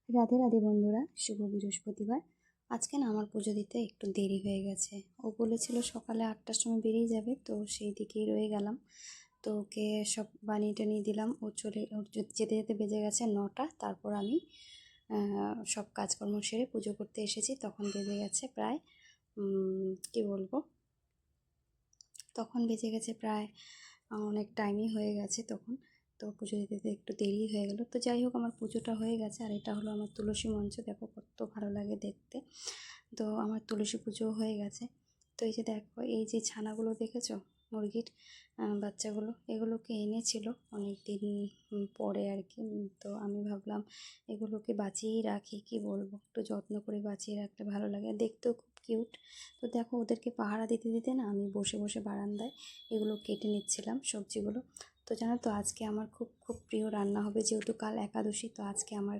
রাধে রাধে বন্ধুরা, শুভ বৃহস্পতিবার। আজকে না আমার পুজো দিতে একটু দেরি হয়ে গেছে। ও বলেছিল সকালে 8টার সময় বেরিয়ে যাবে, তো সেই দিকেই রয়ে গেলাম। তো ওকে সব বানিয়ে টানিয়ে দিলাম। ওর যেতে যেতে বেজে গেছে 9টা। তারপর আমি সব কাজকর্ম সেরে পুজো করতে এসেছি। তখন বেজে গেছে প্রায় কি বলবো, তখন বেজে গেছে প্রায় অনেক টাইমই হয়ে গেছে তখন। তো পুজো দিতে দিতে একটু দেরি হয়ে গেল। তো যাই হোক, আমার পুজোটা হয়ে গেছে। আর এটা হলো আমার তুলসী মঞ্চ, দেখো কত ভালো লাগে দেখতে। তো আমার তুলসী পুজো হয়ে গেছে। তো এই যে দেখো, এই যে ছানাগুলো দেখেছো, মুরগির বাচ্চাগুলো, এগুলোকে এনেছিল অনেক দিন পরে আর কি। তো আমি ভাবলাম এগুলোকে বাঁচিয়েই রাখি, কি বলবো, একটু যত্ন করে বাঁচিয়ে রাখলে ভালো লাগে, আর দেখতেও খুব কিউট। তো দেখো, ওদেরকে পাহারা দিতে দিতে না আমি বসে বসে বারান্দায় এগুলো কেটে নিচ্ছিলাম, সবজিগুলো। তো জানো তো, আজকে আমার খুব খুব প্রিয় রান্না হবে, যেহেতু কাল একাদশী। তো আজকে আমার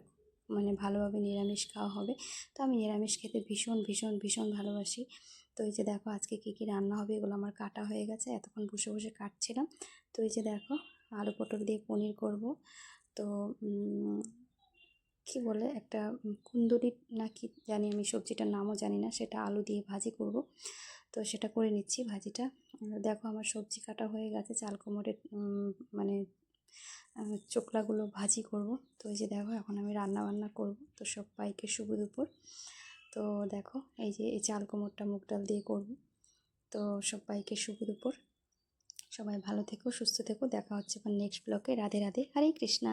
মানে ভালোভাবে নিরামিষ খাওয়া হবে। তো আমি নিরামিষ খেতে ভীষণ ভীষণ ভীষণ ভালোবাসি। তো এই যে দেখো, আজকে কী কী রান্না হবে এগুলো আমার কাটা হয়ে গেছে, এতক্ষণ বসে বসে কাটছিলাম। তো এই যে দেখো, আলু পটল দিয়ে পনির করব। তো কি বলে একটা কুন্দুরি না কি জানি, আমি সবজিটার নামও জানি না, সেটা আলু দিয়ে ভাজি করব। তো সেটা করে নিচ্ছি ভাজিটা। দেখো, আমার সবজি কাটা হয়ে গেছে, চাল কুমড়োর মানে চোকলাগুলো ভাজি করব। তো এই যে দেখো, এখন আমি রান্না বান্না করব। তো সবাইকে শুভ দুপুর। তো দেখো, এই যে এই চাল কুমড়োটা মুগ ডাল দিয়ে করব। তো সবাইকে শুভ দুপুর। সবাই ভালো থেকো, সুস্থ থেকো। দেখা হচ্ছে আবার নেক্সট ব্লগে। রাধে রাধে, হরে কৃষ্ণা।